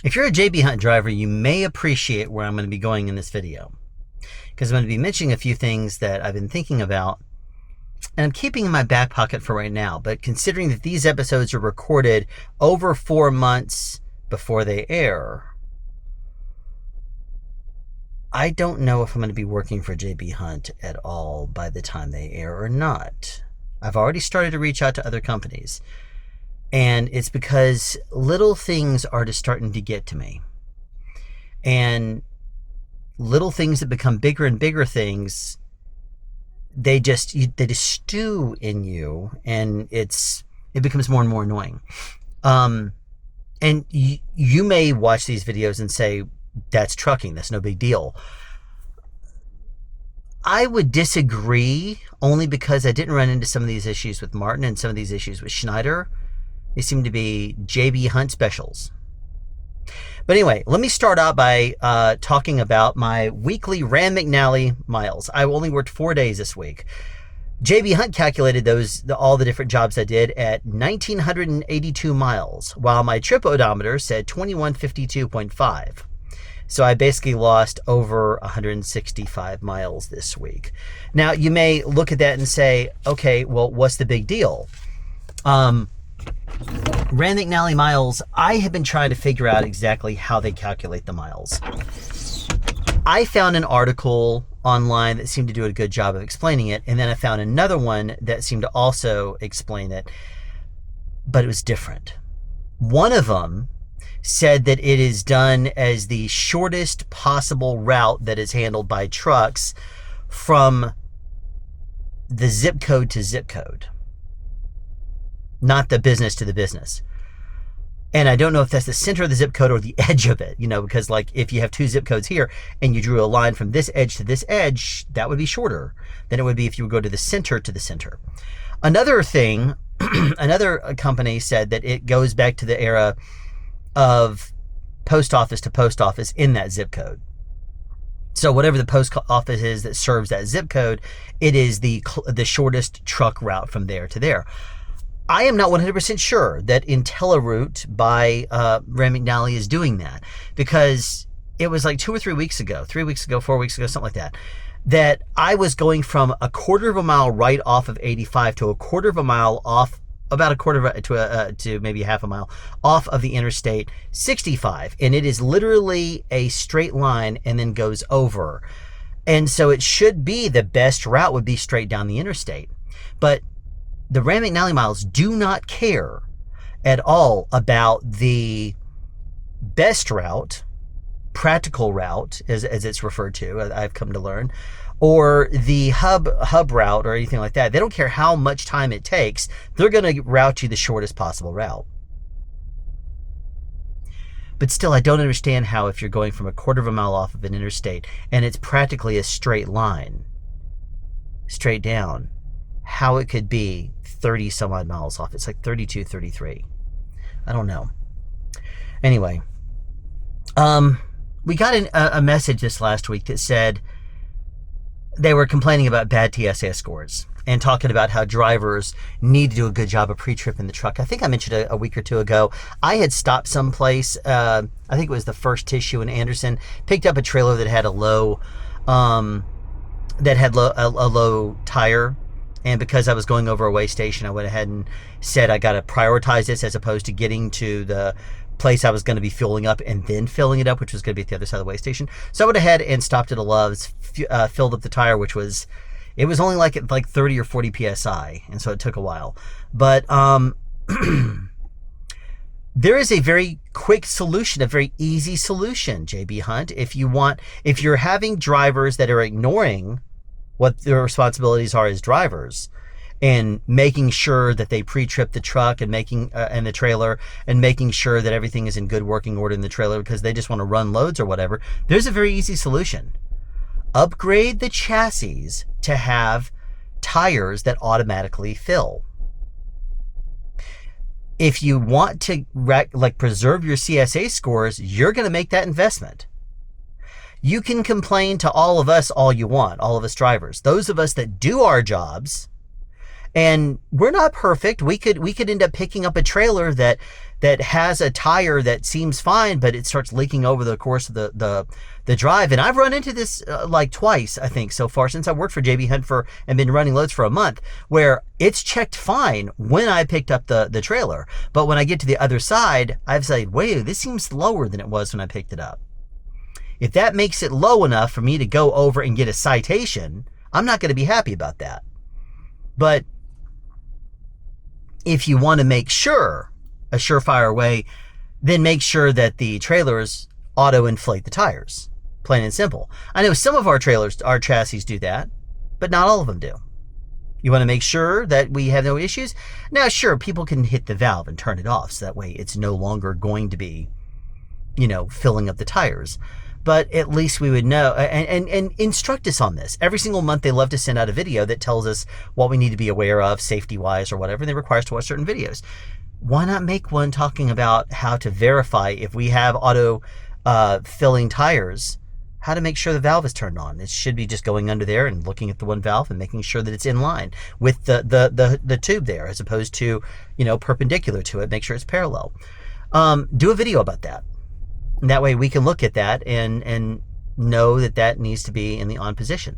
If you're a JB Hunt driver, you may appreciate where I'm going to be going in this video, because I'm going to be mentioning a few things that I've been thinking about and I'm keeping in my back pocket for right now. But considering that these episodes are recorded over 4 months before they air, I don't know if I'm going to be working for JB Hunt at all by the time they air or not. I've already started to reach out to other companies. And it's because little things are just starting to get to me. And little things that become bigger and bigger things, they just stew in you, and it becomes more and more annoying. And you may watch these videos and say, that's trucking, that's no big deal. I would disagree, only because I didn't run into some of these issues with Martin and some of these issues with Schneider. They seem to be JB Hunt specials. But anyway, let me start out by talking about my weekly Rand McNally miles. I only worked 4 days this week. JB Hunt calculated all the different jobs I did at 1,982 miles, while my trip odometer said 2152.5. So I basically lost over 165 miles this week. Now, you may look at that and say, okay, well, what's the big deal? Rand McNally miles, I have been trying to figure out exactly how they calculate the miles. I found an article online that seemed to do a good job of explaining it, and then I found another one that seemed to also explain it, but it was different. One of them said that it is done as the shortest possible route that is handled by trucks from the zip code to zip code, not the business to the business. And I don't know if that's the center of the zip code or the edge of it, because like if you have 2 zip codes here and you drew a line from this edge to this edge, that would be shorter than it would be if you would go to the center to the center. Another thing, another company said that it goes back to the era of post office to post office in that zip code. So whatever the post office is that serves that zip code, it is the shortest truck route from there to there. I am not 100% sure that IntelliRoute by Rand McNally is doing that, because it was like 2 or 3 weeks ago, 4 weeks ago, something like that, that I was going from a quarter of a mile right off of 85 to a quarter of a mile off, about a quarter of to maybe half a mile off of the Interstate 65. And it is literally a straight line and then goes over. And so it should be the best route would be straight down the interstate. But the Rand McNally miles do not care at all about the best route, practical route, as it's referred to, I've come to learn, or the hub route or anything like that. They don't care how much time it takes. They're going to route you the shortest possible route. But still, I don't understand how, if you're going from a quarter of a mile off of an interstate and it's practically a straight line, straight down, how it could be 30 some odd miles off. It's like 32, 33. I don't know. Anyway, we got a message this last week that said they were complaining about bad TSA scores and talking about how drivers need to do a good job of pre-trip in the truck. I think I mentioned a week or two ago, I had stopped someplace, I think it was the First Tissue in Anderson, picked up a trailer that had a low tire. And because I was going over a way station, I went ahead and said I got to prioritize this as opposed to getting to the place I was going to be fueling up and then filling it up, which was going to be at the other side of the way station. So I went ahead and stopped at a Love's, filled up the tire, which was, it was only like 30 or 40 PSI. And so it took a while. But there is a very quick solution, a very easy solution, JB Hunt. If you're having drivers that are ignoring what their responsibilities are as drivers and making sure that they pre-trip the truck and and the trailer and making sure that everything is in good working order in the trailer because they just want to run loads or whatever, there's a very easy solution. Upgrade the chassis to have tires that automatically fill. If you want to preserve your CSA scores, you're going to make that investment. You can complain to all of us all you want, all of us drivers. Those of us that do our jobs And we're not perfect. We could end up picking up a trailer that has a tire that seems fine, but it starts leaking over the course of the drive. And I've run into this like twice, I think, so far since I worked for JB Hunt and been running loads for a month, where it's checked fine when I picked up the trailer. But when I get to the other side, I've said, wait, this seems lower than it was when I picked it up. If that makes it low enough for me to go over and get a citation, I'm not going to be happy about that. But if you want to make sure, a surefire way, then make sure that the trailers auto-inflate the tires. Plain and simple. I know some of our chassis do that, but not all of them do. You want to make sure that we have no issues? Now, sure, people can hit the valve and turn it off, so that way it's no longer going to be, filling up the tires. But at least we would know and instruct us on this. Every single month, they love to send out a video that tells us what we need to be aware of safety-wise or whatever, and they require us to watch certain videos. Why not make one talking about how to verify if we have auto filling tires, how to make sure the valve is turned on? It should be just going under there and looking at the one valve and making sure that it's in line with the tube there, as opposed to, perpendicular to it. Make sure it's parallel. Do a video about that. And that way we can look at that and know that needs to be in the on position.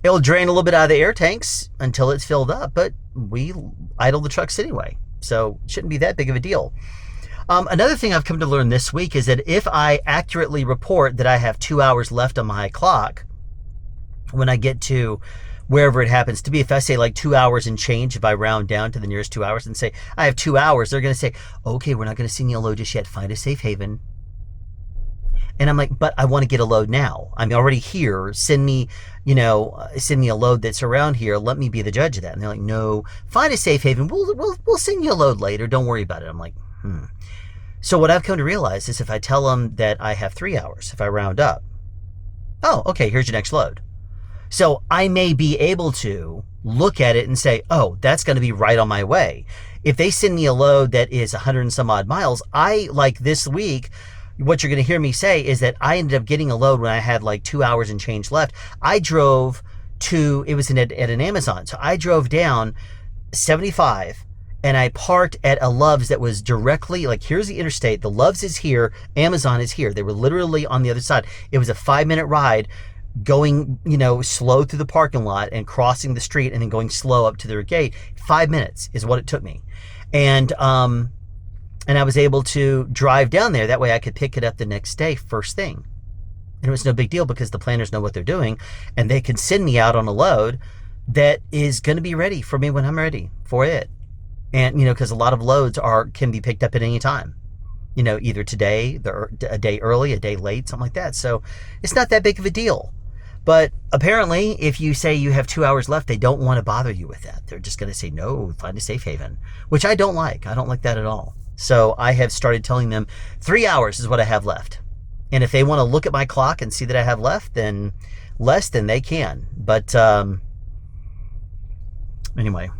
It'll drain a little bit out of the air tanks until it's filled up, but we idle the trucks anyway, so it shouldn't be that big of a deal. Another thing I've come to learn this week is that if I accurately report that I have 2 hours left on my clock when I get to wherever it happens to be, if I say like 2 hours and change, if I round down to the nearest 2 hours and say I have 2 hours, they're going to say, okay, we're not going to send you a load just yet. Find a safe haven. And I'm like, but I want to get a load now. I'm already here. Send me a load that's around here. Let me be the judge of that. And they're like, no, find a safe haven. We'll send you a load later. Don't worry about it. I'm like, So what I've come to realize is if I tell them that I have 3 hours, if I round up, oh, okay, here's your next load. So I may be able to look at it and say, oh, that's going to be right on my way. If they send me a load that is 100 and some odd miles, like this week, what you're going to hear me say is that I ended up getting a load when I had like 2 hours and change left. I drove it was at an Amazon. So I drove down 75 and I parked at a Love's that was directly, like, here's the interstate. The Love's is here. Amazon is here. They were literally on the other side. It was a 5-minute ride going, slow through the parking lot and crossing the street and then going slow up to their gate. 5 minutes is what it took me. And I was able to drive down there. That way I could pick it up the next day, first thing. And it was no big deal because the planners know what they're doing and they can send me out on a load that is going to be ready for me when I'm ready for it. And, because a lot of loads can be picked up at any time, either today, a day early, a day late, something like that. So it's not that big of a deal. But apparently, if you say you have 2 hours left, they don't want to bother you with that. They're just going to say, no, find a safe haven, which I don't like. I don't like that at all. So I have started telling them 3 hours is what I have left. And if they want to look at my clock and see that I have less, then they can. But anyway,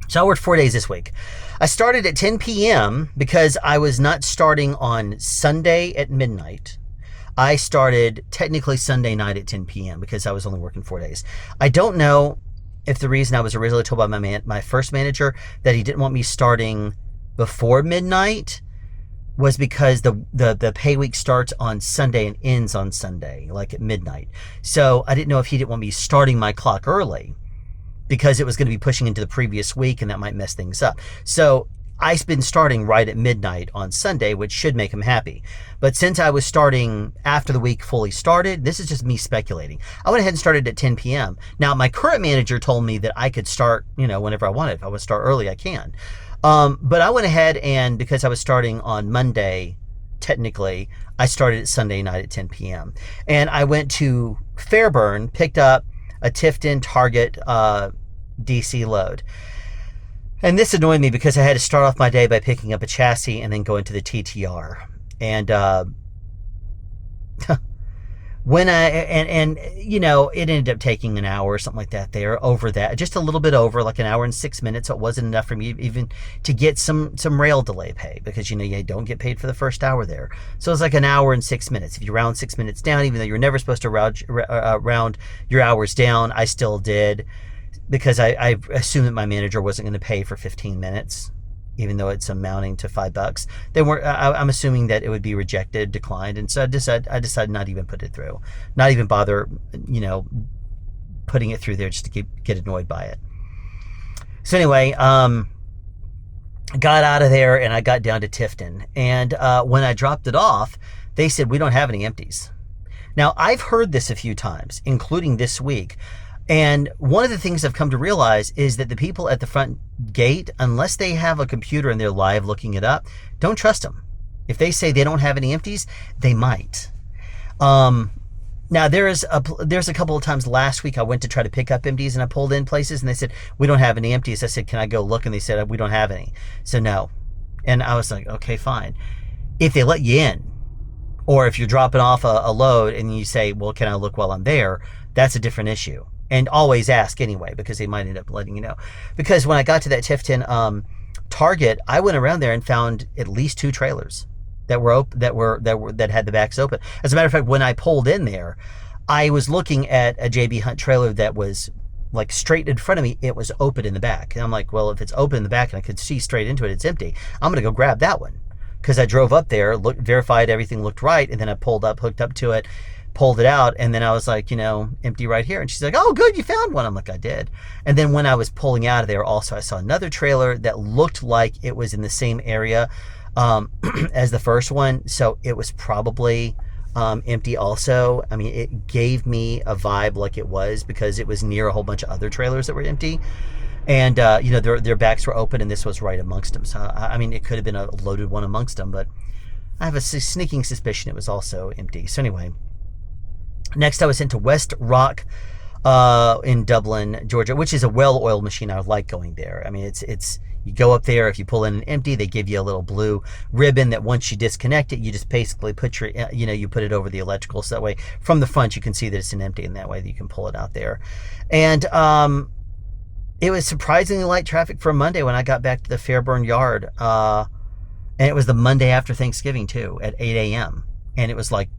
so I worked 4 days this week. I started at 10 p.m. because I was not starting on Sunday at midnight. I started technically Sunday night at 10 p.m. because I was only working 4 days. I don't know if the reason I was originally told by my first manager that he didn't want me starting before midnight was because the pay week starts on Sunday and ends on Sunday, like at midnight. So I didn't know if he didn't want me starting my clock early because it was going to be pushing into the previous week and that might mess things up. So I've been starting right at midnight on Sunday, which should make him happy. But since I was starting after the week fully started, this is just me speculating. I went ahead and started at 10 p.m. Now, my current manager told me that I could start, whenever I wanted. If I want to start early, I can. But I went ahead and because I was starting on Monday, technically, I started at Sunday night at 10 p.m. And I went to Fairburn, picked up a Tifton Target DC load. And this annoyed me because I had to start off my day by picking up a chassis and then go into the TTR. And it ended up taking an hour or something like that there, over that, just a little bit over, like an hour and 6 minutes. So it wasn't enough for me even to get some rail delay pay because, you don't get paid for the first hour there. So it's like an hour and 6 minutes. If you round 6 minutes down, even though you're never supposed to round your hours down, I still did. because I assumed that my manager wasn't going to pay for 15 minutes, even though it's amounting to $5. They weren't. I'm assuming that it would be rejected, declined, and so I decided not even put it through, not even bother, putting it through there just to get annoyed by it. So anyway, got out of there and I got down to Tifton, and when I dropped it off, they said we don't have any empties. Now I've heard this a few times, including this week. And one of the things I've come to realize is that the people at the front gate, unless they have a computer and they're live looking it up, don't trust them. If they say they don't have any empties, they might. Now there's a couple of times last week I went to try to pick up empties and I pulled in places and they said, we don't have any empties. I said, can I go look? And they said, we don't have any. So no. And I was like, okay, fine. If they let you in, or if you're dropping off a load and you say, well, can I look while I'm there? That's a different issue. And always ask anyway, because they might end up letting you know. Because when I got to that Tifton Target, I went around there and found at least 2 trailers that had the backs open. As a matter of fact, when I pulled in there, I was looking at a JB Hunt trailer that was like straight in front of me. It was open in the back, and I'm like, well, if it's open in the back and I could see straight into it, it's empty. I'm gonna go grab that one, because I drove up there, verified everything looked right, and then I pulled up, hooked up to it, pulled it out, and then I was like, empty right here. And she's like, oh, good, you found one. I'm like, I did. And then when I was pulling out of there also, I saw another trailer that looked like it was in the same area as the first one. So it was probably empty also. I mean, it gave me a vibe like it was, because it was near a whole bunch of other trailers that were empty. And, their backs were open, and this was right amongst them. So, I mean, it could have been a loaded one amongst them, but I have a sneaking suspicion it was also empty. So anyway, next I was sent to West Rock in Dublin, Georgia, which is a well-oiled machine. I like going there. I mean, it's you go up there, if you pull in an empty, they give you a little blue ribbon that once you disconnect it, you just basically put you put it over the electrical, so that way from the front you can see that it's an empty, and that way you can pull it out there. And it was surprisingly light traffic for Monday when I got back to the Fairburn yard. And it was the Monday after Thanksgiving too, at 8 a.m. And it was like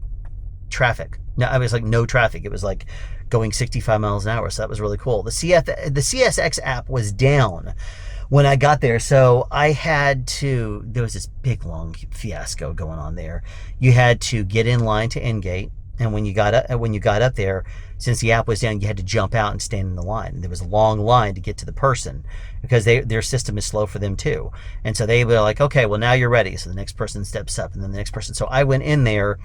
traffic. No, I was like no traffic. It was like going 65 miles an hour. So that was really cool. The CSX app was down when I got there. So there was this big long fiasco going on there. You had to get in line to N-Gate. And when you got up there, since the app was down, you had to jump out and stand in the line. And there was a long line to get to the person, because their system is slow for them too. And so they were like, okay, well, now you're ready. So the next person steps up, and then the next person. So I went in there,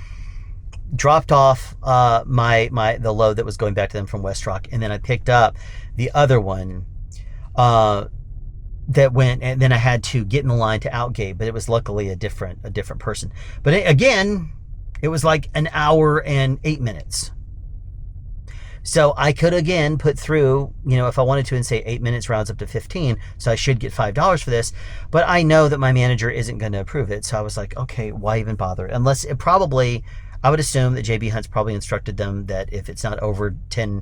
dropped off the load that was going back to them from West Rock, and then I picked up the other one that went, and then I had to get in the line to Outgate, but it was luckily a different person. But again, it was like an hour and 8 minutes. So I could again put through, if I wanted to, and say 8 minutes rounds up to 15. So I should get $5 for this, but I know that my manager isn't going to approve it. So I was like, okay, why even bother? Unless I would assume that JB Hunt's probably instructed them that if it's not over 10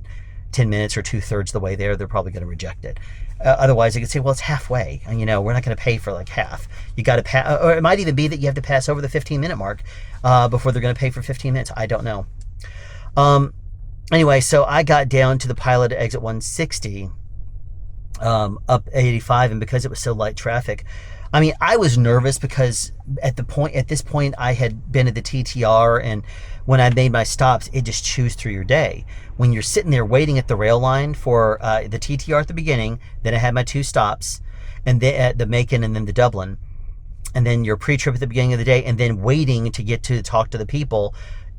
minutes or 2/3 the way there, they're probably going to reject it. Otherwise, they could say, well, it's halfway, and we're not going to pay for like half. You got to pass, or it might even be that you have to pass over the 15-minute mark before they're going to pay for 15 minutes. I don't know. Anyway, so I got down to the pilot at exit 160, up 85, and because it was so light traffic, I mean, I was nervous because at this point, I had been at the TTR, and when I made my stops, it just chews through your day. When you're sitting there waiting at the rail line for the TTR at the beginning, then I had my 2 stops, and the Macon and then the Dublin, and then your pre-trip at the beginning of the day, and then waiting to get to talk to the people,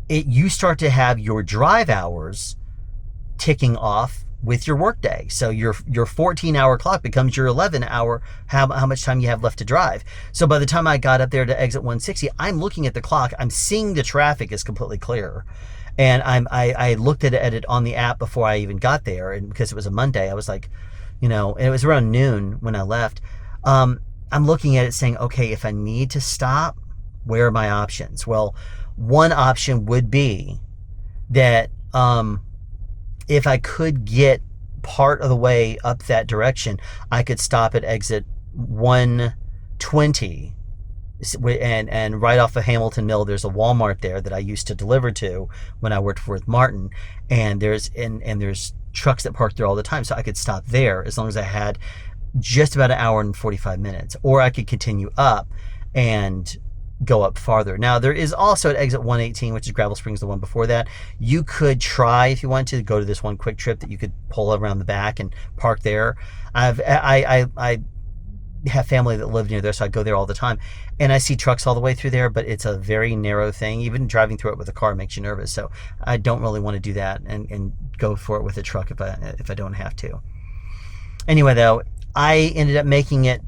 you start to have your drive hours ticking off with your workday. So your 14-hour clock becomes your 11-hour, how much time you have left to drive. So by the time I got up there to exit 160, I'm looking at the clock, I'm seeing the traffic is completely clear. And I looked at it on the app before I even got there, and because it was a Monday, I was like, and it was around noon when I left. I'm looking at it saying, okay, if I need to stop, where are my options? Well, one option would be that if I could get part of the way up that direction, I could stop at exit 120, and right off of Hamilton Mill, there's a Walmart there that I used to deliver to when I worked with Martin, and there's trucks that parked there all the time, so I could stop there as long as I had just about an hour and 45 minutes, or I could continue up and go up farther. Now, there is also at exit 118, which is Gravel Springs, the one before that. You could try, if you want to, go to this one quick trip that you could pull around the back and park there. I have family that live near there, so I go there all the time, and I see trucks all the way through there, but it's a very narrow thing. Even driving through it with a car makes you nervous, so I don't really want to do that and go for it with a truck if I don't have to. Anyway, though, I ended up making it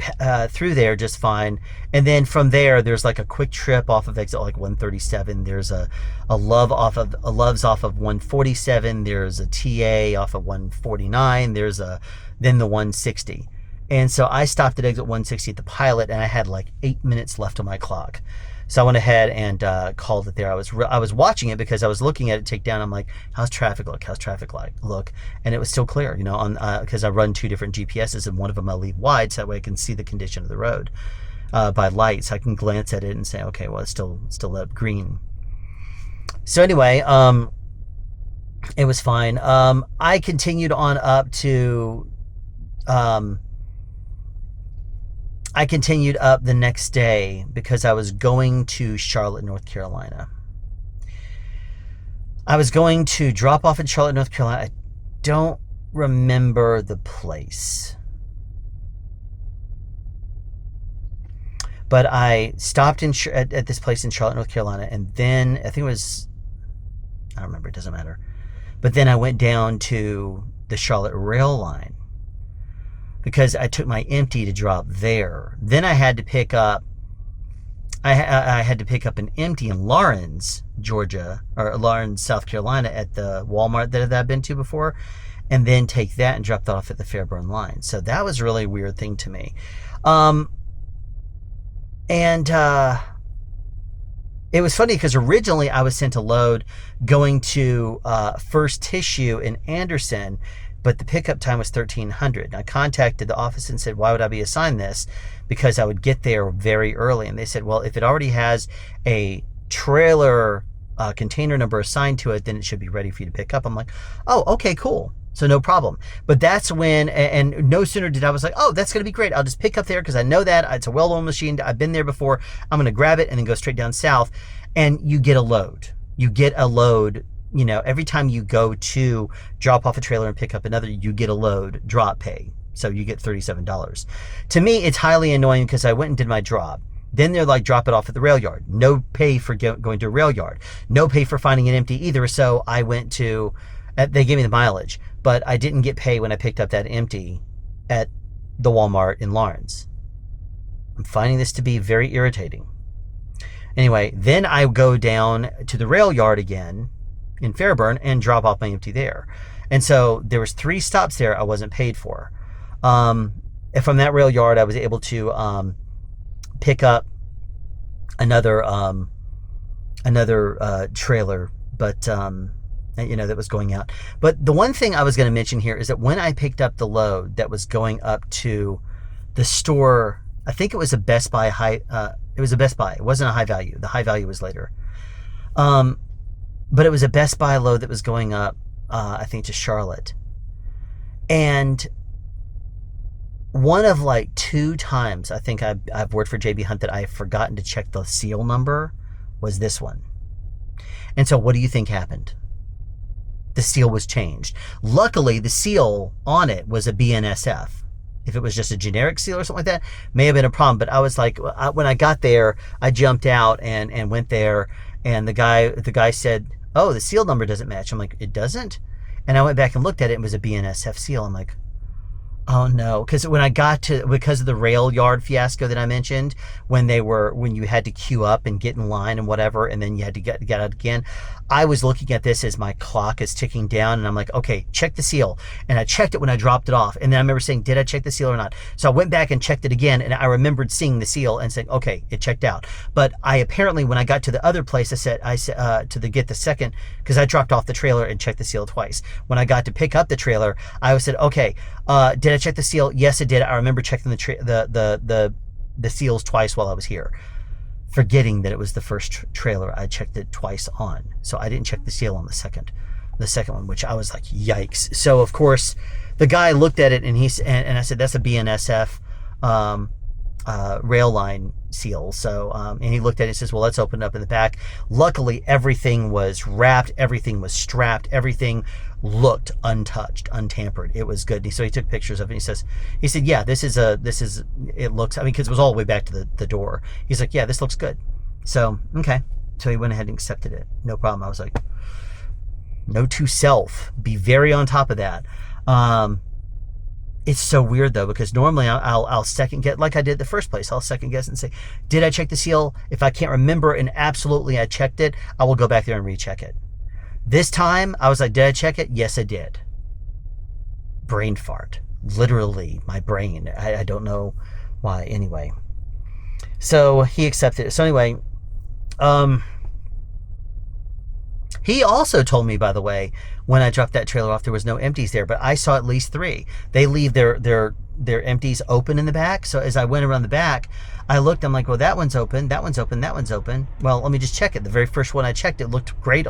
through there just fine, and then from there, there's like a quick trip off of exit like 137. There's a Love's off of 147. There's a TA off of 149. There's then the 160. And so I stopped at exit 160 at the Pilot, and I had like 8 minutes left on my clock. So I went ahead and called it there. I was watching it because I was looking at it take down. I'm like, how's traffic look? How's traffic look? And it was still clear, you know, on because I run 2 different GPSs, and one of them I leave wide so that way I can see the condition of the road by light. So I can glance at it and say, okay, well, it's still lit green. So anyway, it was fine. I continued on up to. I continued up the next day because I was going to Charlotte, North Carolina. I was going to drop off in Charlotte, North Carolina. I don't remember the place. But I stopped at this place in Charlotte, North Carolina, and then I think it was, I don't remember, it doesn't matter. But then I went down to the Charlotte rail line, because I took my empty to drop there. Then I had to pick up, I had to pick up an empty in Lawrence, Georgia, or Lawrence, South Carolina, at the Walmart that I've been to before, and then take that and drop that off at the Fairburn line. So that was a really weird thing to me. It was funny because originally I was sent a load going to First Tissue in Anderson, but the pickup time was 1300. I contacted the office and said, why would I be assigned this? Because I would get there very early. And they said, well, if it already has a trailer container number assigned to it, then it should be ready for you to pick up. I'm like, oh, okay, cool. So no problem. But that's when, and no sooner did I was like, oh, that's going to be great. I'll just pick up there because I know that it's a well-oiled machine. I've been there before. I'm going to grab it and then go straight down south. And you get a load. You get a load. You know, every time you go to drop off a trailer and pick up another, you get a load drop pay. So you get $37. To me, it's highly annoying because I went and did my drop. Then they're like, drop it off at the rail yard. No pay for going to a rail yard. No pay for finding it empty either. So I went to, they gave me the mileage, but I didn't get paid when I picked up that empty at the Walmart in Lawrence. I'm finding this to be very irritating. Anyway, then I go down to the rail yard again in Fairburn and drop off my empty there. And so there was 3 stops there I wasn't paid for. And from that rail yard, I was able to pick up another trailer, but you know, that was going out. But the one thing I was going to mention here is that when I picked up the load that was going up to the store, I think it was a Best Buy it was a Best Buy. It wasn't a High Value. The High Value was later. But it was a Best Buy load that was going up, I think, to Charlotte. And one of like 2 times I think I've worked for JB Hunt that I've forgotten to check the seal number was this one. And so what do you think happened? The seal was changed. Luckily, the seal on it was a BNSF. If it was just a generic seal or something like that, may have been a problem. But I was like, when I got there, I jumped out and went there, and the guy said, oh, the seal number doesn't match. I'm like, it doesn't? And I went back and looked at it, and it was a BNSF seal. I'm like, oh no, because when I got to, because of the rail yard fiasco that I mentioned, when you had to queue up and get in line and whatever, and then you had to get out again, I was looking at this as my clock is ticking down, and I'm like, okay, check the seal. And I checked it when I dropped it off, and then I remember saying, did I check the seal or not? So I went back and checked it again, and I remembered seeing the seal and saying, okay, it checked out. But I apparently, when I got to the other place, I said to get the second, because I dropped off the trailer and checked the seal twice. When I got to pick up the trailer, I said, okay, did I check the seal? Yes, it did. I remember checking the seals twice while I was here, forgetting that it was the first trailer I checked it twice on. So I didn't check the seal on the second. the second one, which I was like, yikes. So of course the guy looked at it and and I said, that's a BNSF rail line seal. So and he looked at it and says, well, let's open it up in the back. Luckily everything was wrapped, everything was strapped, everything looked untouched, untampered. It was good. So he took pictures of it. He said, yeah, it looks, I mean, because it was all the way back to the door. He's like, yeah, this looks good. So okay, so he went ahead and accepted it, no problem. I was like, note to self, be very on top of that. It's so weird though, because normally I'll second guess, like I did the first place. I'll second guess and say, did I check the seal? If I can't remember and absolutely I checked it, I will go back there and recheck it. This time I was like, did I check it? Yes, I did. Brain fart. Literally my brain. I don't know why. Anyway, so he accepted it. So anyway, he also told me, by the way, when I dropped that trailer off, there was no empties there, but I saw at least 3. They leave their empties open in the back. So as I went around the back, I looked, I'm like, well, that one's open, that one's open, that one's open. Well, let me just check it. The very first one I checked, it looked great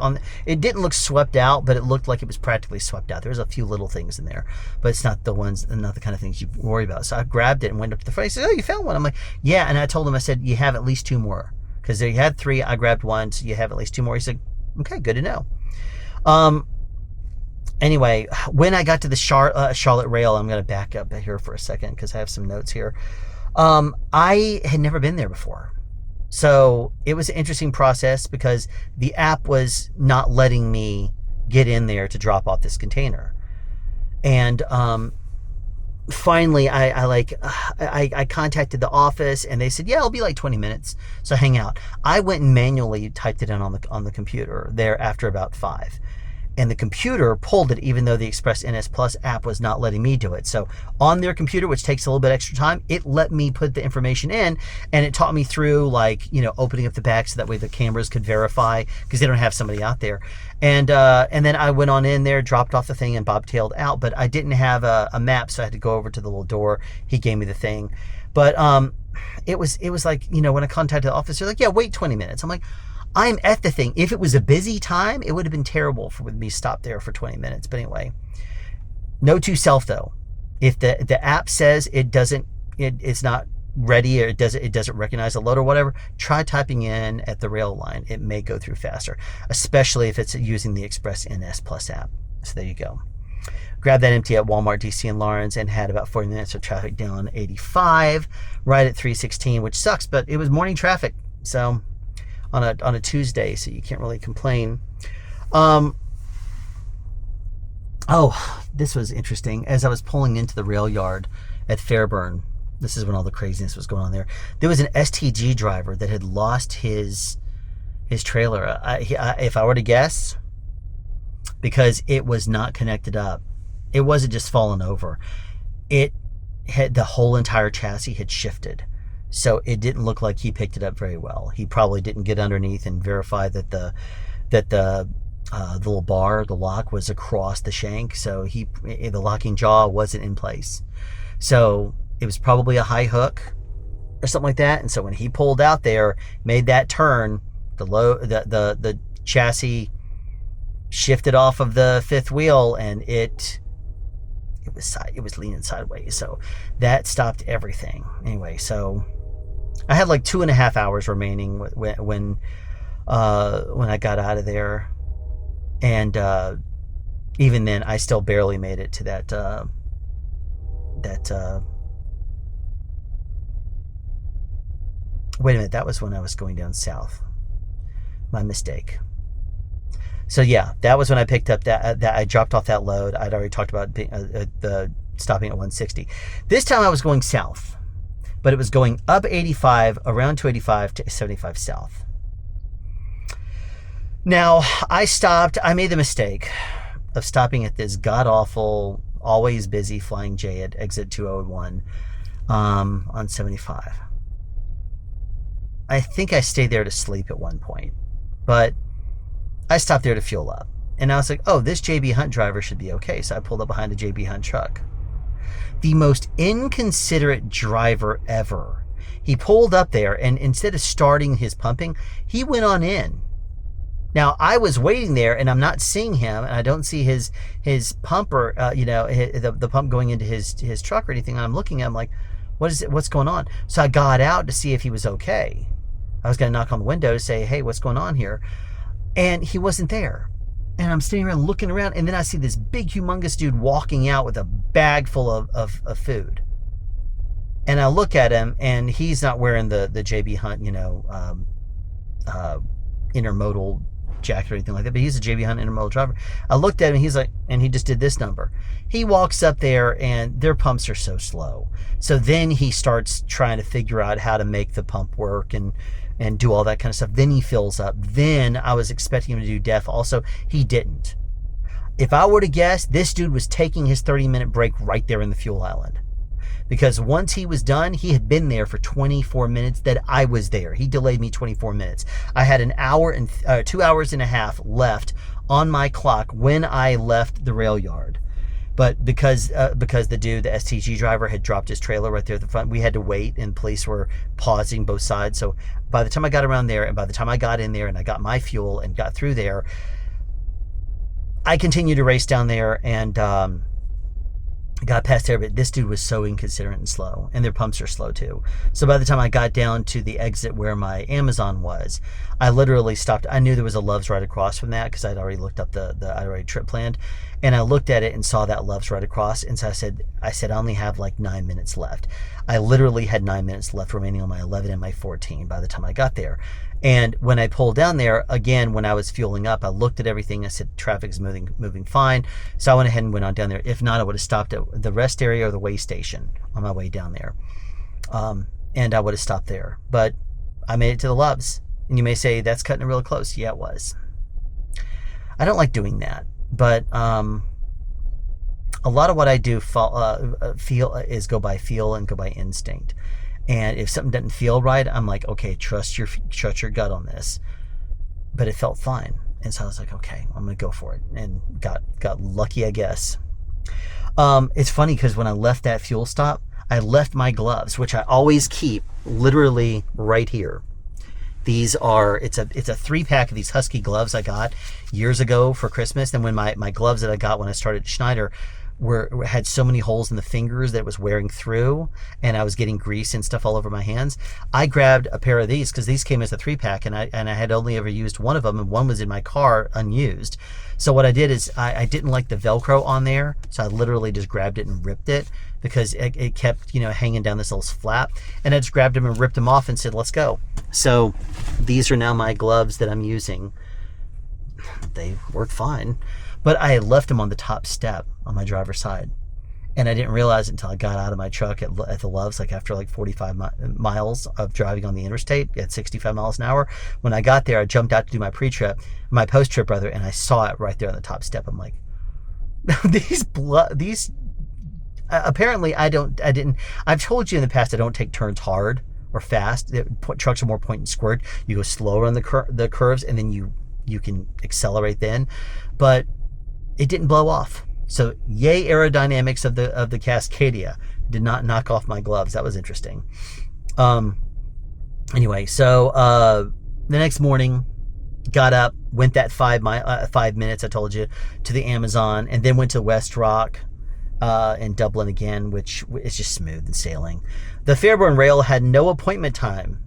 it didn't look swept out, but it looked like it was practically swept out. There was a few little things in there, but it's not the kind of things you worry about. So I grabbed it and went up to the front. He said, oh, you found one? I'm like, yeah. And I told him, I said, you have at least 2 more. Because they had 3, I grabbed 1, so you have at least 2 more. He said, okay, good to know. Anyway, when I got to the Charlotte rail, I'm going to back up here for a second because I have some notes here. I had never been there before. So it was an interesting process because the app was not letting me get in there to drop off this container. And finally, I contacted the office and they said, yeah, it'll be like 20 minutes. So hang out. I went and manually typed it in on the computer there after about 5. And the computer pulled it even though the Express NS Plus app was not letting me do it. So on their computer, which takes a little bit extra time, it let me put the information in and it taught me through opening up the back so that way the cameras could verify because they don't have somebody out there. And then I went on in there, dropped off the thing and bobtailed out, but I didn't have a map. So I had to go over to the little door. He gave me the thing, but it was like, when I contacted the office, they're like, yeah, wait 20 minutes. I'm like, I'm at the thing. If it was a busy time, it would have been terrible for me to stop there for 20 minutes. But anyway, note to self though, if the app says it's not ready or it doesn't recognize a load or whatever, try typing in at the rail line. It may go through faster, especially if it's using the Express NS Plus app. So there you go. Grabbed that empty at Walmart DC in Lawrence and had about 40 minutes of traffic down 85, right at 316, which sucks, but it was morning traffic. So on a Tuesday, so you can't really complain. Oh, this was interesting. As I was pulling into the rail yard at Fairburn, this is when all the craziness was going on there. There was an STG driver that had lost his trailer. If I were to guess, because it was not connected up, it wasn't just fallen over. It had the whole entire chassis had shifted. So it didn't look like he picked it up very well. He probably didn't get underneath and verify that the little bar, the lock was across the shank. So the locking jaw wasn't in place. So it was probably a high hook or something like that. And so when he pulled out there, made that turn, the chassis shifted off of the 5th wheel and it was leaning sideways. So that stopped everything. Anyway, so I had like 2.5 hours remaining when I got out of there, and even then I still barely made it to that wait a minute, that was when I was going down south. My mistake. So yeah, that was when I picked up that I dropped off that load. I'd already talked about the stopping at 160. This time I was going south, but it was going up 85, around 285 to 75 south. Now I made the mistake of stopping at this god-awful, always busy Flying J at exit 201 on 75. I think I stayed there to sleep at one point, but I stopped there to fuel up. And I was like, oh, this JB Hunt driver should be okay. So I pulled up behind a JB Hunt truck. The most inconsiderate driver ever. He pulled up there, and instead of starting his pumping, he went on in Now I was waiting there, and I'm not seeing him, and I don't see his pumper, the pump going into his truck or anything. And I'm looking at him like, what is it? What's going on? So I got out to see if he was okay. I was going to knock on the window to say, hey, what's going on here? And he wasn't there. And I'm sitting around looking around, and then I see this big, humongous dude walking out with a bag full of food. And I look at him, and he's not wearing the JB Hunt, intermodal jacket or anything like that, but he's a JB Hunt intermodal driver. I looked at him, he's like, and he just did this number. He walks up there, and their pumps are so slow. So then he starts trying to figure out how to make the pump work and do all that kind of stuff. Then he fills up. Then I was expecting him to do DEF also. He didn't. If I were to guess, this dude was taking his 30-minute break right there in the fuel island. Because once he was done, he had been there for 24 minutes that I was there. He delayed me 24 minutes. I had 2 hours and a half left on my clock when I left the rail yard. But because the dude, the STG driver, had dropped his trailer right there at the front, we had to wait, and police were pausing both sides. So by the time I got around there, and by the time I got in there and I got my fuel and got through there, I continued to race down there and got past there. But this dude was so inconsiderate and slow, and their pumps are slow too. So by the time I got down to the exit where my Amazon was, I literally stopped. I knew there was a Love's right across from that because I'd already looked up I'd already trip planned, and I looked at it and saw that Love's right across. And so I said I only have like 9 minutes left. I literally had 9 minutes left remaining on my 11 and my 14 by the time I got there. And when I pulled down there, again, when I was fueling up, I looked at everything. I said, traffic's moving fine. So I went ahead and went on down there. If not, I would have stopped at the rest area or the way station on my way down there. And I would have stopped there. But I made it to the Loves. And you may say, that's cutting it real close. Yeah, it was. I don't like doing that. But a lot of what I do feel is go by feel and go by instinct. And if something doesn't feel right, I'm like, okay, trust your gut on this. But it felt fine. And so I was like, okay, I'm going to go for it. And got lucky, I guess. It's funny because when I left that fuel stop, I left my gloves, which I always keep literally right here. These are, it's a 3-pack of these Husky gloves I got years ago for Christmas. And when my gloves that I got when I started at Schneider had so many holes in the fingers that it was wearing through, and I was getting grease and stuff all over my hands, I grabbed a pair of these because these came as a 3-pack, and I had only ever used one of them, and one was in my car unused. So what I did is I didn't like the Velcro on there, so I literally just grabbed it and ripped it because it kept hanging down this little flap, and I just grabbed them and ripped them off and said, let's go. So these are now my gloves that I'm using. They work fine. But I had left them on the top step on my driver's side. And I didn't realize it until I got out of my truck at the Loves, like after like 45 miles of driving on the interstate at 65 miles an hour. When I got there, I jumped out to do my my post-trip rather, and I saw it right there on the top step. I'm like, these apparently I've told you in the past I don't take turns hard or fast. Trucks are more point and squirt. You go slower on the curves, and then you can accelerate then. But it didn't blow off. So yay aerodynamics of the Cascadia. Did not knock off my gloves. That was interesting. Anyway, so the next morning, got up, went that 5 minutes I told you to the Amazon, and then went to West Rock in Dublin again, which is just smooth and sailing. The Fairburn Rail had no appointment time.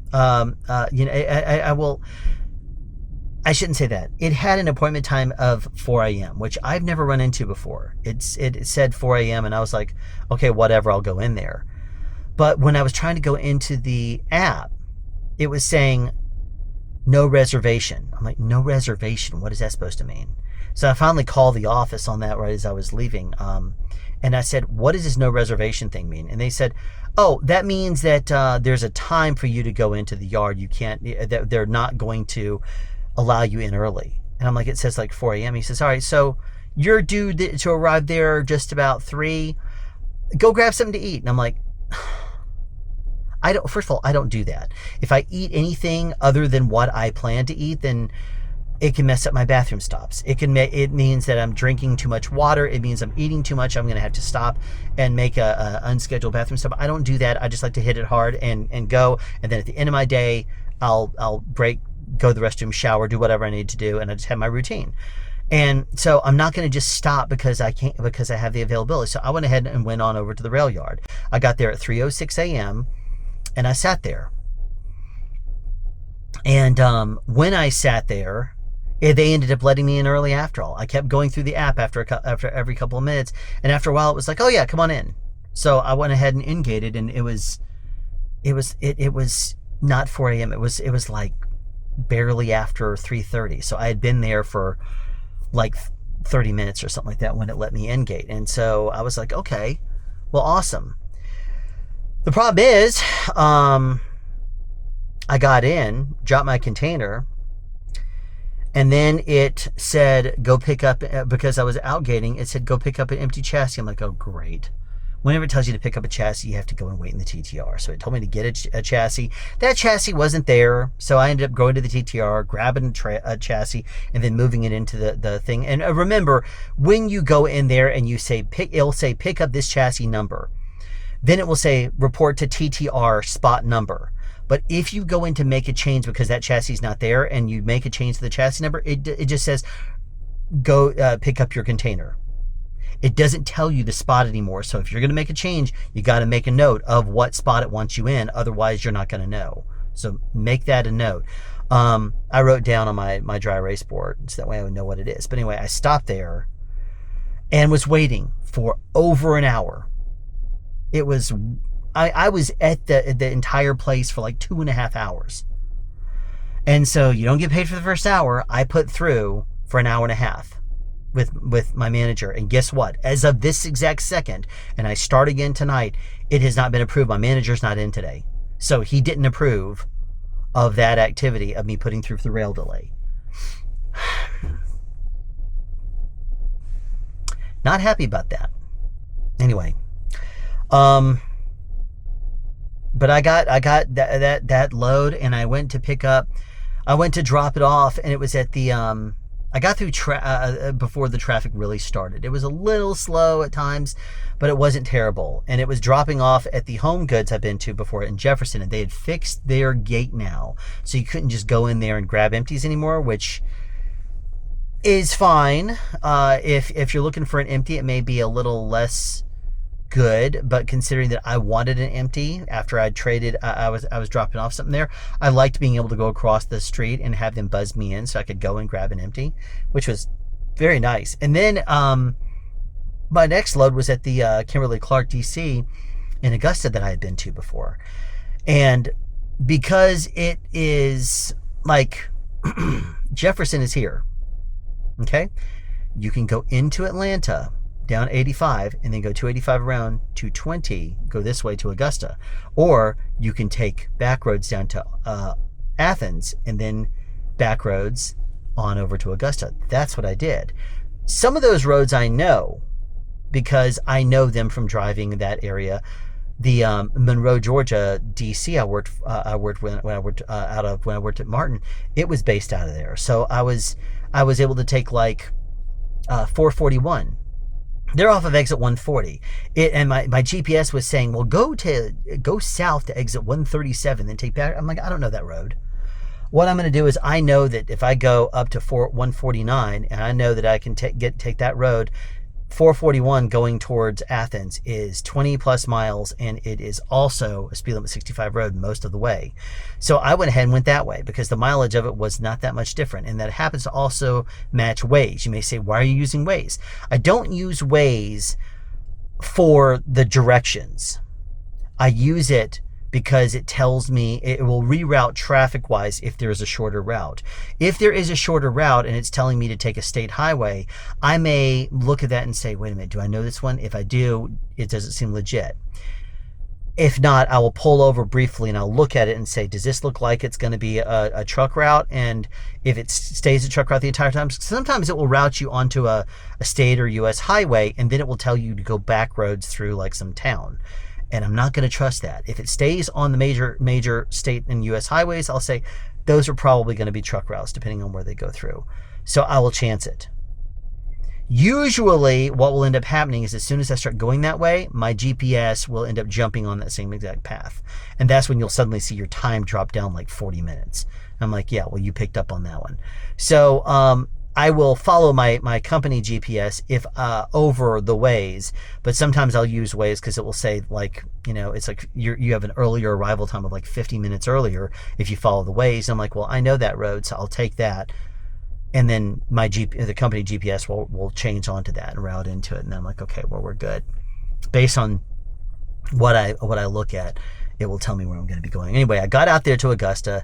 I shouldn't say that. It had an appointment time of 4 a.m., which I've never run into before. It said 4 a.m., and I was like, okay, whatever, I'll go in there. But when I was trying to go into the app, it was saying no reservation. I'm like, no reservation? What is that supposed to mean? So I finally called the office on that right as I was leaving. And I said, what does this no reservation thing mean? And they said, oh, that means that there's a time for you to go into the yard. You can't, they're not going to allow you in early. And I'm like, it says like 4 a.m. He says, all right, so you're due to arrive there just about 3. Go grab something to eat. And I'm like, first of all, I don't do that. If I eat anything other than what I plan to eat, then it can mess up my bathroom stops. It means that I'm drinking too much water. It means I'm eating too much. I'm going to have to stop and make a unscheduled bathroom stop. I don't do that. I just like to hit it hard and go. And then at the end of my day, I'll break go to the restroom, shower, do whatever I need to do, and I just have my routine. And so I'm not going to just stop because I have the availability. So I went ahead and went on over to the rail yard. I got there at 3:06 a.m. and I sat there. And when I sat there, they ended up letting me in early after all. I kept going through the app after every couple of minutes, and after a while it was like, oh yeah, come on in. So I went ahead and in-gated, and it was not 4 a.m. It was like barely after 3:30. So I had been there for like 30 minutes or something like that when it let me in-gate. And so I was like, okay, well, awesome. The problem is, I got in, dropped my container, and then it said, go pick up, because I was outgating, it said, go pick up an empty chassis. I'm like, oh, great. Whenever it tells you to pick up a chassis, you have to go and wait in the TTR. So it told me to get a chassis. That chassis wasn't there, so I ended up going to the TTR, grabbing a chassis, and then moving it into the thing. And remember, when you go in there and you say, it'll say, pick up this chassis number. Then it will say, report to TTR spot number. But if you go in to make a change because that chassis is not there, and you make a change to the chassis number, it just says, go pick up your container. It doesn't tell you the spot anymore. So if you're going to make a change, you got to make a note of what spot it wants you in. Otherwise, you're not going to know. So make that a note. I wrote down on my dry erase board, so that way I would know what it is. But anyway, I stopped there and was waiting for over an hour. It was, I was at the entire place for like 2.5 hours. And so you don't get paid for the first hour. I put through for an hour and a half with my manager. And guess what? As of this exact second, and I start again tonight, it has not been approved. My manager's not in today. So he didn't approve of that activity of me putting through for the rail delay. Not happy about that. Anyway, but I got that load, and I went to drop it off, and it was at the I got through before the traffic really started. It was a little slow at times, but it wasn't terrible. And it was dropping off at the Home Goods I've been to before in Jefferson, and they had fixed their gate now, so you couldn't just go in there and grab empties anymore, which is fine. If you're looking for an empty, it may be a little less good, but considering that I wanted an empty after I'd traded, I was dropping off something there, I liked being able to go across the street and have them buzz me in so I could go and grab an empty, which was very nice. And then my next load was at the Kimberly-Clark DC in Augusta that I had been to before. And because it is like Jefferson is here, okay, you can go into Atlanta down 85 and then go 285 around 220, go this way to Augusta. Or you can take back roads down to Athens and then back roads on over to Augusta. That's what I did. Some of those roads I know because I know them from driving that area. The Monroe, Georgia DC I worked when I worked at Martin, it was based out of there. So I was able to take like 441. They're off of exit 140. And my GPS was saying, well, go south to exit 137, then take back. I'm like, I don't know that road. What I'm going to do is I know that if I go up to 149 and I know that I can take that road, 441 going towards Athens is 20 plus miles, and it is also a speed limit 65 road most of the way. So I went ahead and went that way because the mileage of it was not that much different, and that happens to also match Waze. You may say, why are you using Waze? I don't use Waze for the directions. I use it because it tells me, it will reroute traffic-wise if there is a shorter route. If there is a shorter route and it's telling me to take a state highway, I may look at that and say, wait a minute, do I know this one? If I do, it doesn't seem legit. If not, I will pull over briefly and I'll look at it and say, does this look like it's going to be a truck route? And if it stays a truck route the entire time, sometimes it will route you onto a state or U.S. highway, and then it will tell you to go back roads through like some town. And I'm not going to trust that. If it stays on the major state and U.S. highways, I'll say those are probably going to be truck routes depending on where they go through. So I will chance it. Usually what will end up happening is as soon as I start going that way, my GPS will end up jumping on that same exact path. And that's when you'll suddenly see your time drop down like 40 minutes. I'm like, yeah, well, you picked up on that one. So I will follow my company GPS if over the Waze, but sometimes I'll use Waze because it will say like, it's like you have an earlier arrival time of like 50 minutes earlier if you follow the Waze. I'm like, well, I know that road, so I'll take that. And then the company GPS will change onto that and route into it. And I'm like, okay, well, we're good. Based on what I look at, it will tell me where I'm going to be going. Anyway, I got out there to Augusta.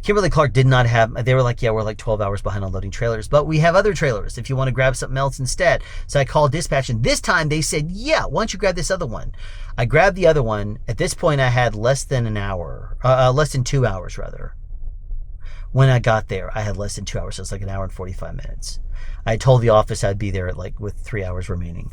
Kimberly-Clark did not have, they were like, yeah, we're like 12 hours behind on loading trailers, but we have other trailers if you want to grab something else instead. So I called dispatch, and this time they said, yeah, why don't you grab this other one? I grabbed the other one. At this point, I had less than 2 hours rather. When I got there, I had less than 2 hours. So it's like an hour and 45 minutes. I told the office I'd be there with 3 hours remaining.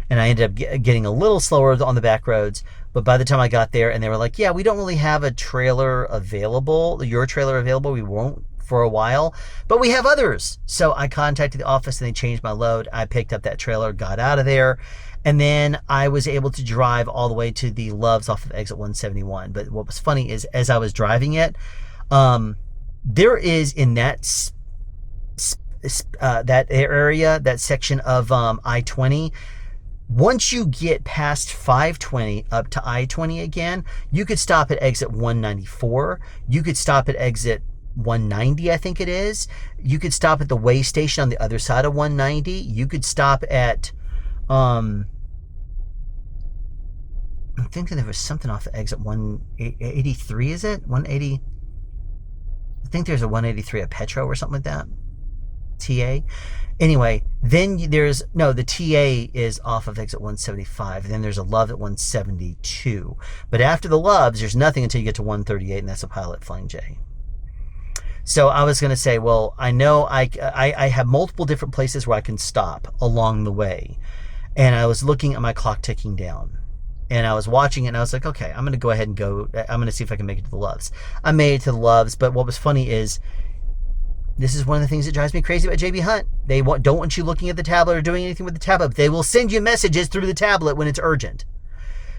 And I ended up getting a little slower on the back roads. But by the time I got there, and they were like, yeah, we don't really have a trailer available, your trailer available. We won't for a while, but we have others. So I contacted the office and they changed my load. I picked up that trailer, got out of there. And then I was able to drive all the way to the Loves off of exit 171. But what was funny is as I was driving it, there is in that that area, that section of I-20, once you get past 520 up to I-20 again, you could stop at exit 194. You could stop at exit 190, I think it is. You could stop at the way station on the other side of 190. You could stop at, I'm thinking there was something off of exit 183, is it? 180? I think there's a 183 at Petro or something like that. TA. Anyway, then the TA is off of exit 175. And then there's a Love at 172. But after the Loves, there's nothing until you get to 138, and that's a Pilot Flying J. So I was going to say, well, I know I have multiple different places where I can stop along the way. And I was looking at my clock ticking down. And I was watching it, and I was like, okay, I'm going to go ahead and go. I'm going to see if I can make it to the Loves. I made it to the Loves, but what was funny is, this is one of the things that drives me crazy about JB Hunt. They don't want you looking at the tablet or doing anything with the tablet. They will send you messages through the tablet when it's urgent.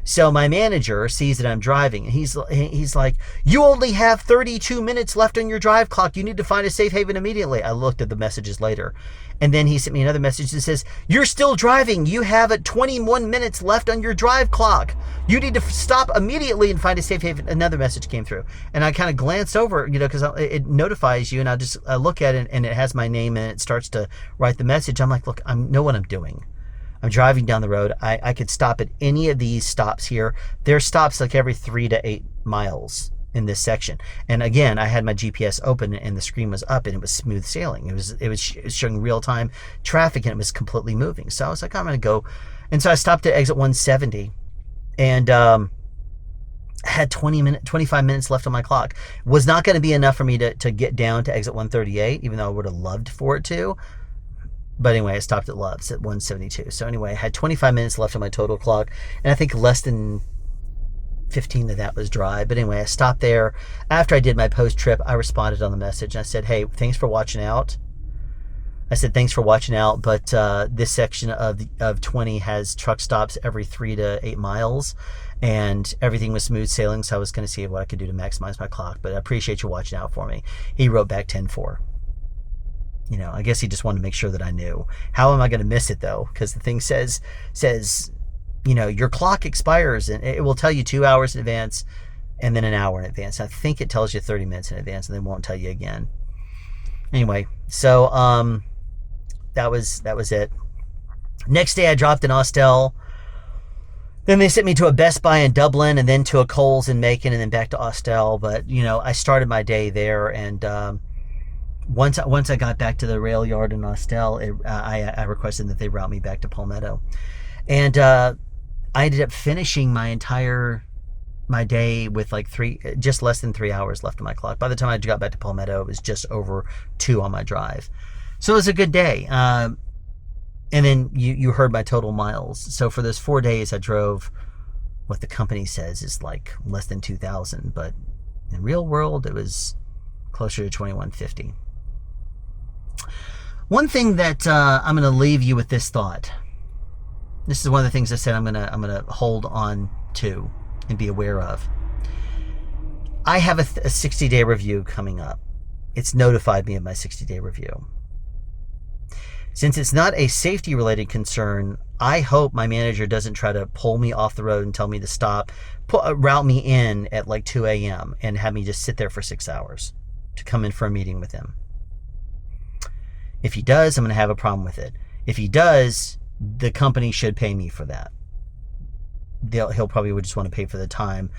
So my manager sees that I'm driving, and he's like, you only have 32 minutes left on your drive clock. You need to find a safe haven immediately. I looked at the messages later, and then he sent me another message that says, you're still driving. You have 21 minutes left on your drive clock. You need to stop immediately and find a safe haven. Another message came through, and I kind of glanced over, because it notifies you, and I look at it, and it has my name, and it starts to write the message. I'm like, look, I know what I'm doing. I'm driving down the road. I could stop at any of these stops here. There's stops like every 3 to 8 miles in this section. And again, I had my GPS open and the screen was up and it was smooth sailing. It was showing real time traffic and it was completely moving. So I was like, I'm going to go. And so I stopped at exit 170 and had 25 minutes left on my clock. Was not going to be enough for me to get down to exit 138, even though I would have loved for it to. But anyway, I stopped at Love's at 172. So anyway, I had 25 minutes left on my total clock, and I think less than 15 of that was dry. But anyway, I stopped there. After I did my post trip, I responded on the message. I said, hey, thanks for watching out. But this section of 20 has truck stops every 3 to 8 miles, and everything was smooth sailing, so I was going to see what I could do to maximize my clock. But I appreciate you watching out for me. He wrote back 10-4. I guess he just wanted to make sure that I knew. How am I going to miss it, though? Because the thing says, your clock expires, and it will tell you 2 hours in advance and then an hour in advance. I think it tells you 30 minutes in advance, and they won't tell you again. Anyway, so that was it. Next day, I dropped in Austell. Then they sent me to a Best Buy in Dublin, and then to a Kohl's in Macon, and then back to Austell. But, I started my day there, and once I got back to the rail yard in Austell, I requested that they route me back to Palmetto. And I ended up finishing my day with just less than 3 hours left on my clock. By the time I got back to Palmetto, it was just over 2 on my drive. So it was a good day. And then you heard my total miles. So for those 4 days, I drove what the company says is like less than 2,000. But in real world, it was closer to 2,150. One thing that I'm going to leave you with this thought. This is one of the things I said I'm going to hold on to and be aware of. I have a 60-day review coming up. it's notified me of my 60-day review. Since it's not a safety-related concern, I hope my manager doesn't try to pull me off the road and tell me to stop, route me in at like 2 a.m. and have me just sit there for 6 hours to come in for a meeting with him. If he does, I'm going to have a problem with it. If he does, the company should pay me for that. He'll probably just want to pay for the time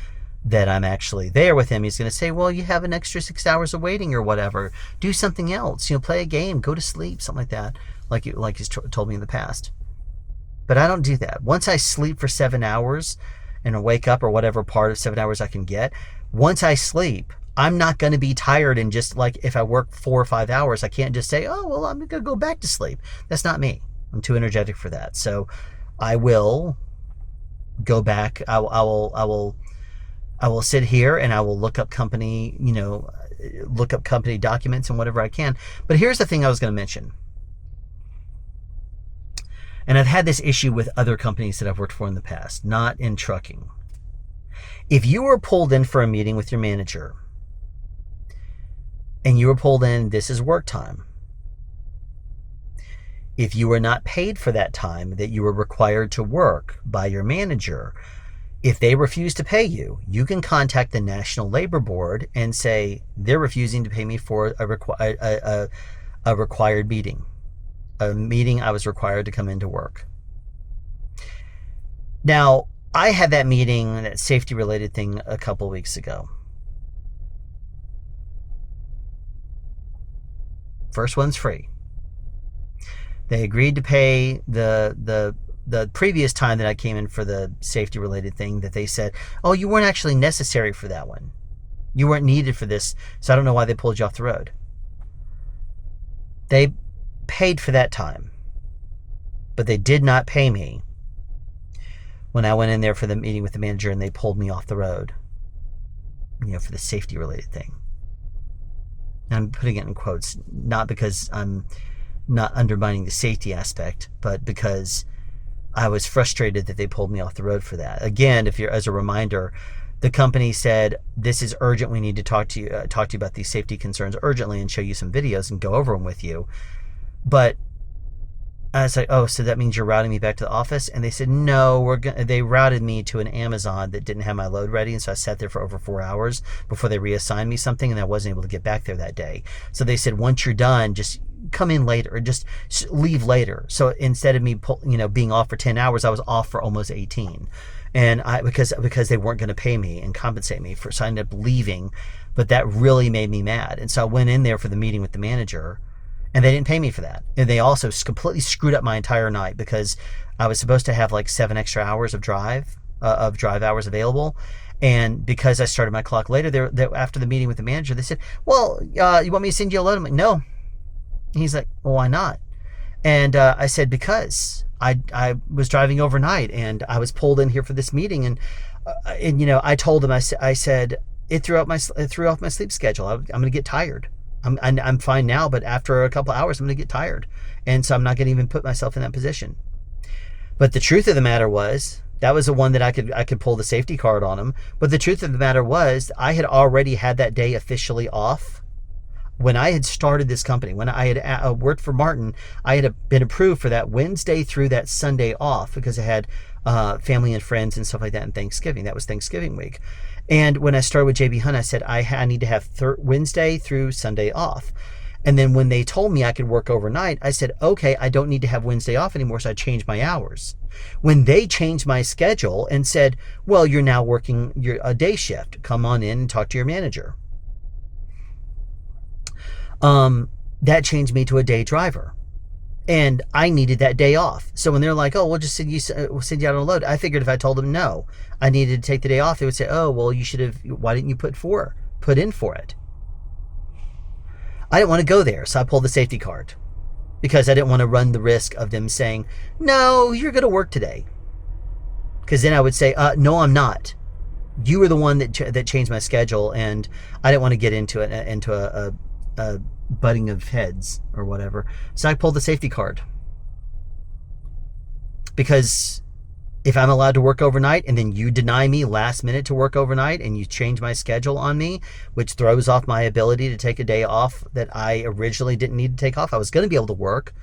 that I'm actually there with him. He's going to say, well, you have an extra 6 hours of waiting or whatever. Do something else. Play a game, go to sleep, something like that, like he's told me in the past. But I don't do that. Once I sleep for 7 hours and I wake up, or whatever part of 7 hours I can get, once I sleep, I'm not going to be tired, and just like if I work 4 or 5 hours, I can't just say, oh, well, I'm going to go back to sleep. That's not me. I'm too energetic for that. So I will go back. I will sit here and I will look up company documents and whatever I can. But here's the thing I was going to mention. And I've had this issue with other companies that I've worked for in the past, not in trucking. If you were pulled in for a meeting with your manager and you were pulled in, this is work time. If you were not paid for that time that you were required to work by your manager, if they refuse to pay you, you can contact the National Labor Board and say they're refusing to pay me for a required meeting, a meeting I was required to come into work. Now, I had that meeting, that safety-related thing, a couple weeks ago. First one's free. They agreed to pay the previous time that I came in for the safety-related thing, that they said, oh, you weren't actually necessary for that one. You weren't needed for this, so I don't know why they pulled you off the road. They paid for that time, but they did not pay me when I went in there for the meeting with the manager and they pulled me off the road, for the safety-related thing. And I'm putting it in quotes, not because I'm not undermining the safety aspect, but because I was frustrated that they pulled me off the road for that. Again, as a reminder, the company said, this is urgent. We need to talk to you about these safety concerns urgently and show you some videos and go over them with you. But I was like, oh, so that means you're routing me back to the office? And they said, no, they routed me to an Amazon that didn't have my load ready. And so I sat there for over 4 hours before they reassigned me something, and I wasn't able to get back there that day. So they said, once you're done, just come in later, or just leave later. So instead of me being off for 10 hours, I was off for almost 18. And because they weren't going to pay me and compensate me so I ended up leaving. But that really made me mad. And so I went in there for the meeting with the manager, and they didn't pay me for that. And they also completely screwed up my entire night, because I was supposed to have like 7 extra hours of drive hours available. And because I started my clock later, after the meeting with the manager, they said, well, you want me to send you a load? I'm like, no. And he's like, well, why not? And I said, because I was driving overnight and I was pulled in here for this meeting. And I told him, I said, it threw off my sleep schedule. I'm going to get tired. I'm fine now, but after a couple hours, I'm going to get tired. And so I'm not going to even put myself in that position. But the truth of the matter was, that was the one that I could pull the safety card on him. But the truth of the matter was, I had already had that day officially off. When I had started this company, when I had worked for Martin, I had been approved for that Wednesday through that Sunday off, because I had family and friends and stuff like that, and Thanksgiving. That was Thanksgiving week. And when I started with JB Hunt, I said I need to have Wednesday through Sunday off. And then when they told me I could work overnight, I said, okay, I don't need to have Wednesday off anymore, so I changed my hours. When they changed my schedule and said, well, you're now working a day shift, come on in and talk to your manager. That changed me to a day driver. And I needed that day off. So when they're like, oh, we'll just send you out on a load, I figured if I told them no, I needed to take the day off, they would say, oh, well, why didn't you put in for it? I didn't want to go there, so I pulled the safety card, because I didn't want to run the risk of them saying, no, you're going to work today. Because then I would say, no, I'm not. You were the one that changed my schedule, and I didn't want to get into a butting of heads or whatever. So I pulled the safety card, because If I'm allowed to work overnight and then you deny me last minute to work overnight and you change my schedule on me, which throws off my ability to take a day off that I originally didn't need to take off. I was going to be able to work,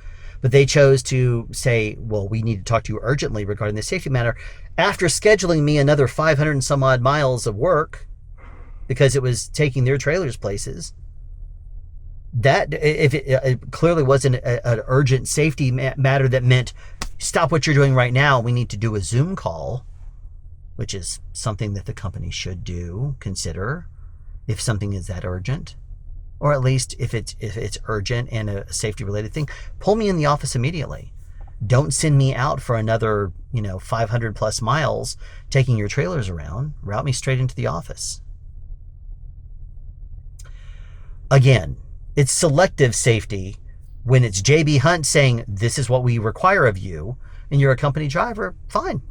but they chose to say, well, we need to talk to you urgently regarding the safety matter after scheduling me another 500 and some odd miles of work because it was taking their trailers places. That, if it clearly wasn't an urgent safety matter that meant stop what you're doing right now, we need to do a Zoom call, which is something that the company should consider if something is that urgent, or at least if it's urgent and a safety related thing, pull me in the office immediately. Don't send me out for another 500 plus miles taking your trailers around. Route me straight into the office. Again, it's selective safety when it's JB Hunt saying this is what we require of you and you're a company driver. Fine.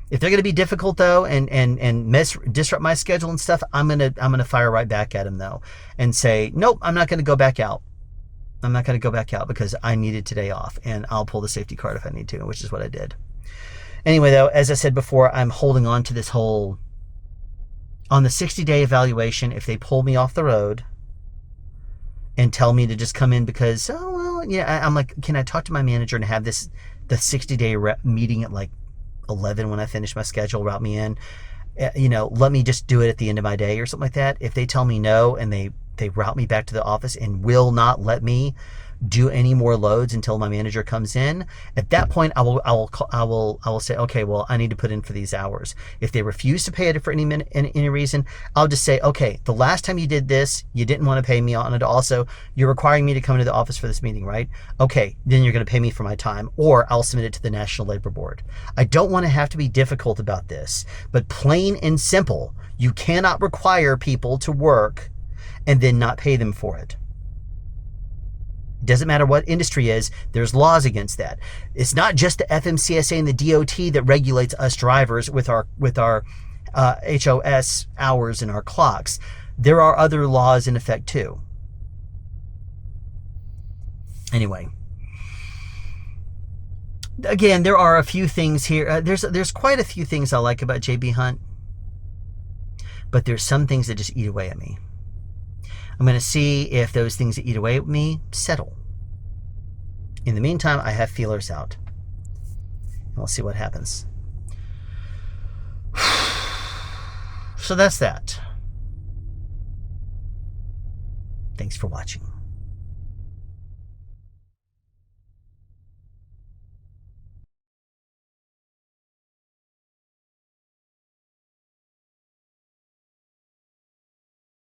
If they're going to be difficult though and disrupt my schedule and stuff, I'm gonna fire right back at them though and say, nope, I'm not going to go back out. I'm not going to go back out because I needed today off, and I'll pull the safety card if I need to, which is what I did. Anyway though, as I said before, I'm holding on to this whole, on the 60-day evaluation, if they pull me off the road and tell me to just come in because, oh, well, yeah, I'm like, can I talk to my manager and have the 60-day meeting at like 11 when I finish my schedule, route me in, let me just do it at the end of my day or something like that. If they tell me no and they route me back to the office and will not let me do any more loads until my manager comes in, at that point I will say, okay, well, I need to put in for these hours. If they refuse to pay it for any reason, I'll just say, okay, the last time you did this, you didn't want to pay me on it. Also, you're requiring me to come into the office for this meeting, right? Okay, then you're going to pay me for my time, or I'll submit it to the National Labor Board. I don't want to have to be difficult about this, but plain and simple, you cannot require people to work and then not pay them for it. Doesn't matter what industry is, there's laws against that. It's not just the FMCSA and the DOT that regulates us drivers with our HOS hours and our clocks. There are other laws in effect too. Anyway, again, there are a few things here. There's quite a few things I like about JB Hunt, but there's some things that just eat away at me. I'm going to see if those things that eat away at me settle. In the meantime, I have feelers out. And we'll see what happens. So that's that. Thanks for watching.